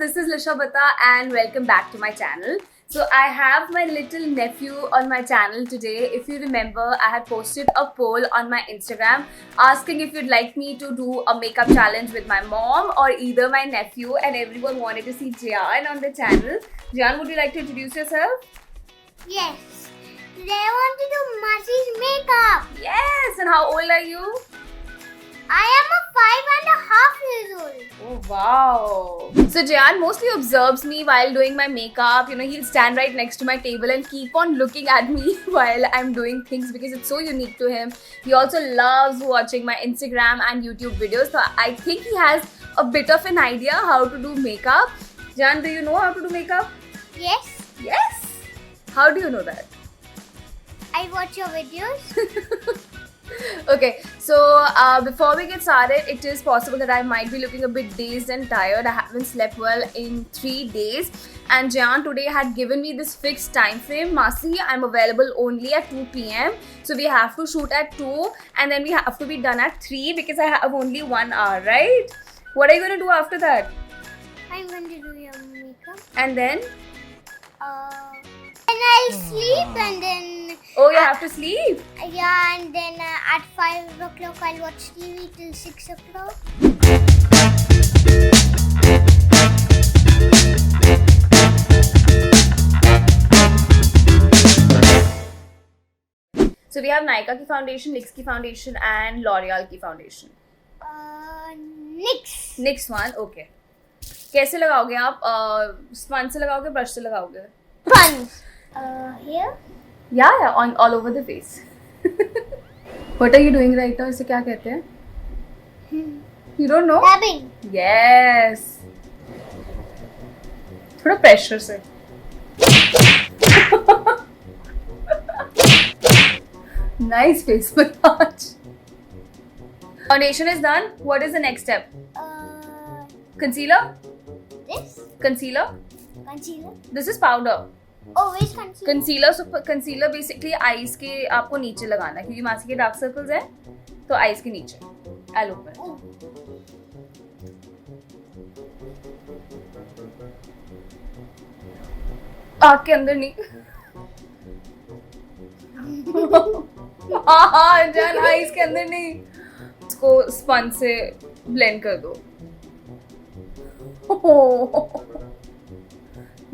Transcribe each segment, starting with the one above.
this is Lisha Bata and welcome back to my channel. So I have my little nephew on my channel today. If you remember, I had posted a poll on my Instagram asking if you'd like me to do a makeup challenge with my mom or either my nephew, and everyone wanted to see Jian on the channel. Jian, would you like to introduce yourself? Yes. Today I want to do Masi's makeup. Yes, and how old are you? I am a 5.5 years old. Oh wow. So Jian mostly observes me while doing my makeup. He'll stand right next to my table and keep on looking at me while I'm doing things because it's so unique to him. He also loves watching my Instagram and YouTube videos. So I think he has a bit of an idea how to do makeup. Jian, do you know how to do makeup? Yes. Yes. How do you know that? I watch your videos. Okay, so before we get started, it is possible that I might be looking a bit dazed and tired. I haven't slept well in 3 days, and Jian today had given me this fixed time frame. Masi, I'm available only at 2 p.m. So we have to shoot at 2 and then we have to be done at 3 because I have only 1 hour, right? What are you going to do after that? I'm going to do your makeup. And then? And I'll sleep and then... Oh, you have to sleep? Yeah, and then at 5 o'clock I'll watch TV till 6 o'clock. So we have Nykaa ki foundation, NYX ki foundation and L'Oreal ki foundation. NYX. NYX one, okay. कैसे लगाओगे आप? Sponge से लगाओगे, brush से लगाओगे? Sponge. Here? Yeah, on all over the face. What are you doing right now? इसे क्या कहते हैं? You don't know? Dabbing. Yes. थोड़ा pressure से. Nice face massage. Foundation is done. What is the next step? Concealer? This? Concealer? Concealer. This is powder. Oh, which concealer? Concealer basically eyes के आपको नीचे लगाना है क्योंकि मासी के डार्क सर्कल्स हैं तो आईज के नीचे आई लुक पर आँख के अंदर नहीं हाँ जान आईज के अंदर नहीं इसको स्पंज से ब्लेंड कर दो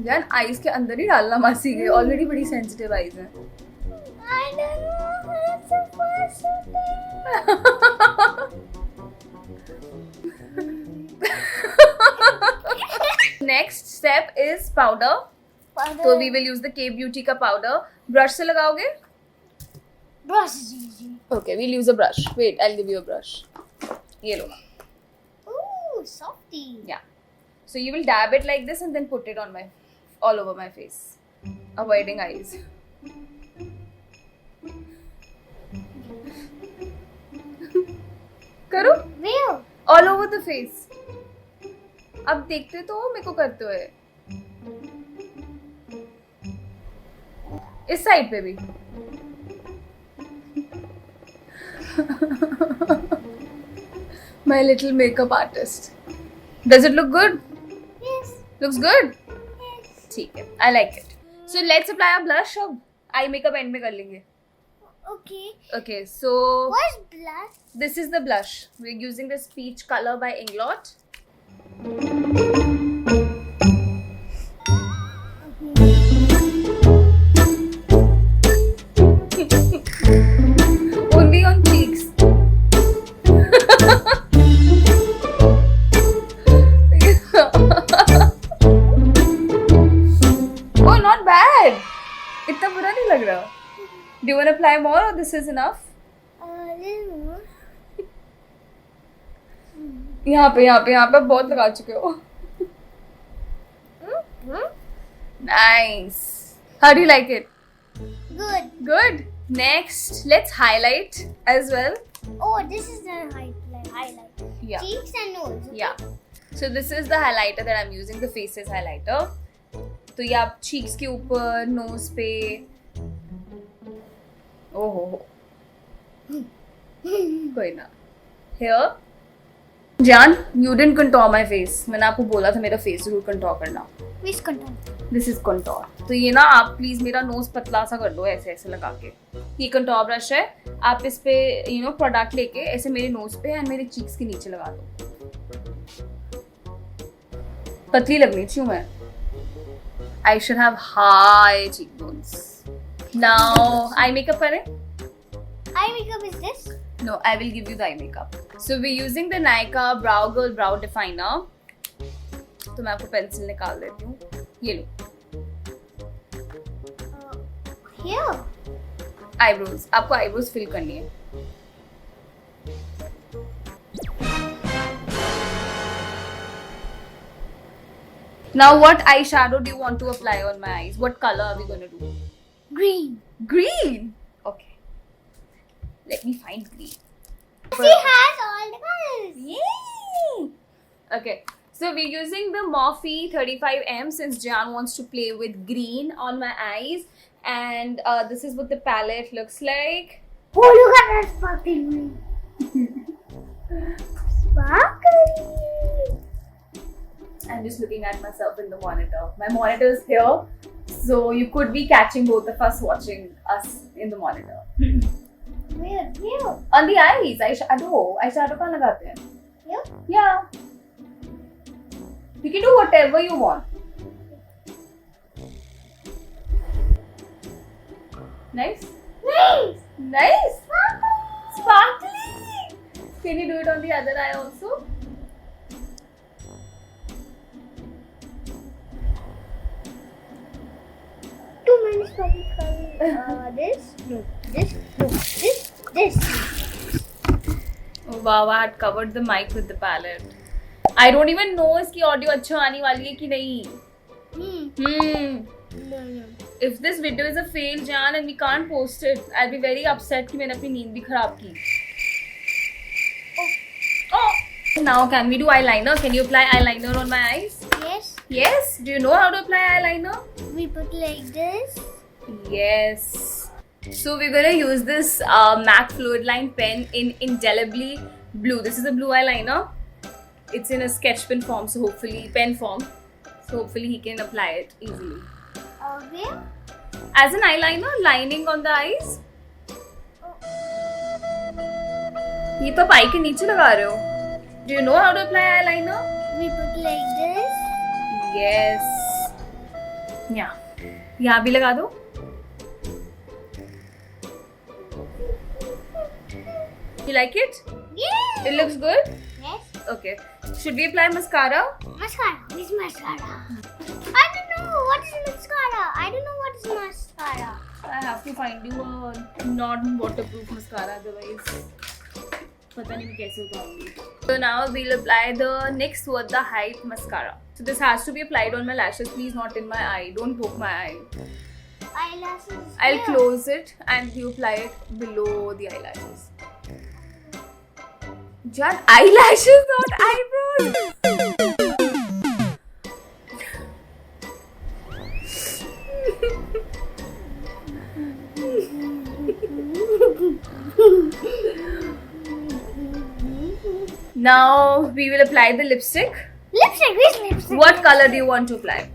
जान आईज के अंदर ही डालना मासी के ऑलरेडी बड़ी सेंसिटिव आईज है I don't know how it's supposed to be. Next step is powder तो we will use the K beauty का पाउडर ब्रश से लगाओगे Brush is easy. Okay we'll use a brush wait I will give you a brush ये लो Ooh, softy. या so you will dab it like this and then put it on my all over my face avoiding eyes करो Where? all over the face अब देखते तो हो मेरे को करते हुए इस साइड पे भी my little makeup artist does it look good Yes. looks good Yes. ठीक है I like it so let's apply our blush अब eye makeup end में कर लेंगे Okay. okay so What's blush? this is the blush we're using this peach color by Inglot only on cheeks oh not bad इतना बुरा नहीं लग रहा do you want to apply more or this is enough Little more. यहाँ पे आप बहुत लगा चुके हो nice how do you like it Good. good next let's highlight as well Oh, this is the highlight. yeah Cheeks and nose. Okay? yeah so this is the highlighter that I'm using the faces highlighter तो ये आप cheeks के ऊपर nose पे ओहो कोई ना here जान, you didn't contour my face. मैंने आपको बोला था मेरा face जरूर contour करना. Which contour? This is contour. तो ये ना आप प्लीज मेरा नोज पतला सा कर दो ऐसे ऐसे लगा के. ये कंटोर ब्रश है. आप इस पे प्रोडक्ट लेके ऐसे मेरे नोज पे एंड मेरे चीक्स के नीचे लगा दो. पतली लगनी चाहिए मैं. I should have high cheekbones. Now eye makeup करें? Eye makeup is this? No, I will give you the eye makeup. So we're using the Nykaa Brow Girl Brow Definer. तो मैं आपको पेंसिल निकाल देती हूँ. ये लो. Here. Eyebrows. आपको eyebrows fill करनी है. Now what eyeshadow do you want to apply on my eyes? What color are we going to do? Green. Green. Okay. Let me find green. She has all the colors. Yay! Okay. So we're using the Morphe 35M since Jan wants to play with green on my eyes. And this is what the palette looks like. Oh, look at that sparkling. Sparkly. I'm just looking at myself in the monitor. My monitor is here. So you could be catching both of us watching us in the monitor. Where? Here. On the eyes. Eyeshadow कहाँ लगाते हैं? Here? Yeah. You can do whatever you want. Nice? Nice. Nice? Sparkly! Can you do it on the other eye also? Too many sparkly colors. This. No. This. No. This. Oh wow, I had covered the mic with the palette. I don't even know इसकी audio अच्छा आने वाली है कि नहीं. No. If this video is a fail, Jan, and we can't post it, I'll be very upset कि मैंने अपनी नींद भी खराब की. Oh. Now can we do eyeliner? Can you apply eyeliner on my eyes? Yes. Yes. Do you know how to apply eyeliner? We put like this. Yes. So we're gonna use this MAC Fluid Line pen in Indelibly Blue. This is a blue eyeliner. It's in a sketch pen form, so hopefully pen form. So hopefully he can apply it easily. Where? As an eyeliner, lining on the eyes. ये तो पाई के नीचे लगा रहे हो. Do you know how to apply eyeliner? We put like this. Yes. Yeah. यहाँ भी लगा दो. You like it? Yeah. It looks good? Yes. Okay. Should we apply mascara? Mascara. Which mascara? I don't know what is mascara. I don't know what is mascara. I have to find you a non-waterproof mascara, otherwise पता नहीं मैं कैसे उतारूंगी. So now we'll apply the NYX Worth the Hype mascara. So this has to be applied on my lashes, please, not in my eye. Don't poke my eye. Eyelashes. I'll here. close it and you apply it below the eyelashes. Jan, eyelashes, not eyebrows. Now we will apply the lipstick. Lipstick. Which lipstick? What color do you want to apply?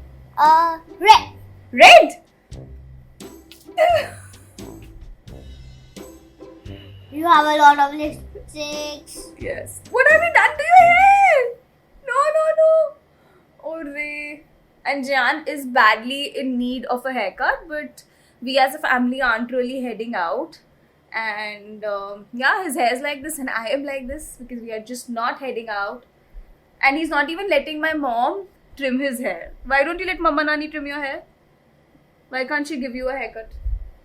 Red. Red. You have a lot of lipsticks. Yes. What have you done to your hair? No. Oh, Ray. And Jan is badly in need of a haircut, but we as a family aren't really heading out. And yeah, his hair is like this and I am like this because we are just not heading out. And he's not even letting my mom trim his hair. Why don't you let Mama Nani trim your hair? Why can't she give you a haircut?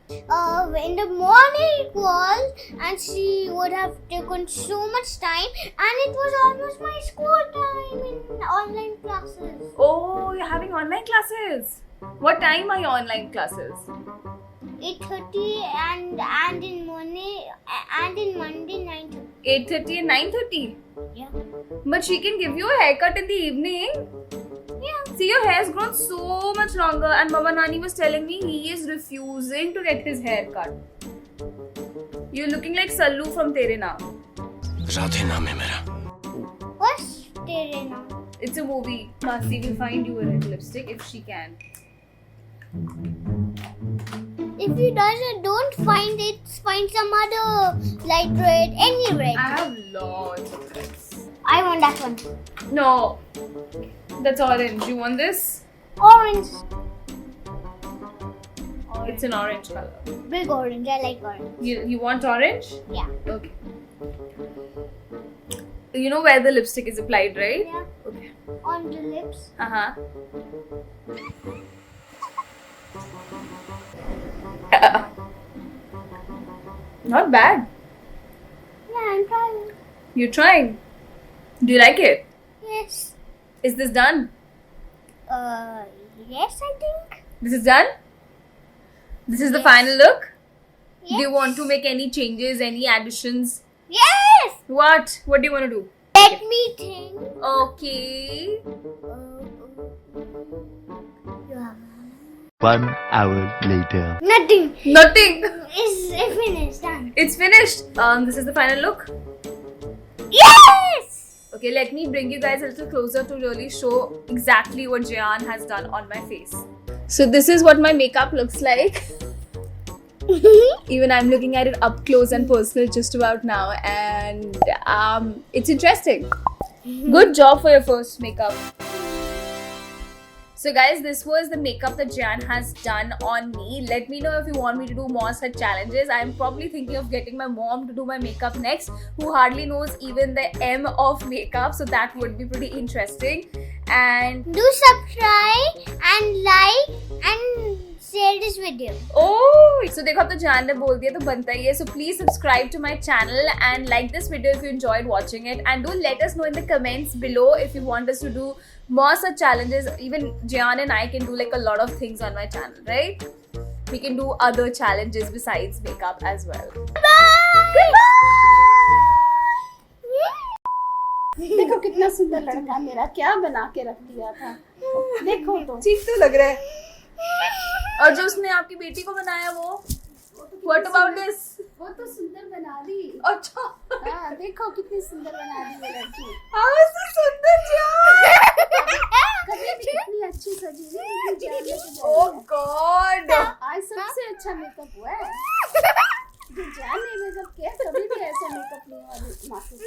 In the morning it was, and she would have taken so much time, and it was almost my school time in online classes. Oh, you're having online classes. What time are your online classes? 8:30 and in Monday 9:30. 8:30 and 9:30. Yeah. But she can give you a haircut in the evening. Yeah. See, your hair's grown so much longer, and Mama Nani was telling me he is refusing to get his hair cut. You're looking like Sallu from Tere Naam. Radhe नाम है मेरा. What तेरे नाम. It's a movie. Masi will find you a red lipstick if she can. If you don't find it, find some other light red, any red. I have lots of reds. I want that one. No, that's orange. You want this? Orange. It's an orange color. Big orange. I like orange. You want orange? Yeah. Okay. You know where the lipstick is applied, right? Yeah. Okay. On the lips. Not bad. Yeah, I'm trying. You're trying. Do you like it? Yes. Is this done? Yes, I think. This is done? This is the Yes. final look? Yes. Do you want to make any changes, any additions? Yes. What? What do you want to do? Let me think. Okay. Yeah. 1 hour later. Nothing. Nothing. It's finished. Done. It's finished. This is the final look. Yes. Okay, let me bring you guys a little closer to really show exactly what Jayan has done on my face. So this is what my makeup looks like. Even I'm looking at it up close and personal just about now, and it's interesting. Good job for your first makeup. So guys, this was the makeup that Jan has done on me. Let me know if you want me to do more such challenges. I'm probably thinking of getting my mom to do my makeup next, who hardly knows even the M of makeup, so that would be pretty interesting. And Do subscribe and like and share this video. oh, so देखो अब तो जान ने बोल दिया तो बनता ही है. So please subscribe to my channel and like this video if you enjoyed watching it, and do let us know in the comments below if you want us to do more such challenges. Even Jayan and I can do like a lot of things on my channel, right? We can do other challenges besides makeup as well. देखो कितना सुंदर लड़का मेरा, क्या बना के रख दिया था. देखो तो ठीक तो लग रहा है. और जो उसने आपकी बेटी को बनाया वो What about this? वो तो सुंदर बना दी. अच्छा. हाँ, देखो कितनी सुंदर बना दी वो लड़की. How is this सुंदर जान? कभी भी कितनी अच्छी सजी नहीं, जितनी जान लेके Oh God. आज सबसे अच्छा मेकअप हुआ है. जो जान ने मेकअप किया, कभी भी ऐसा मेकअप नहीं हुआ मासी का.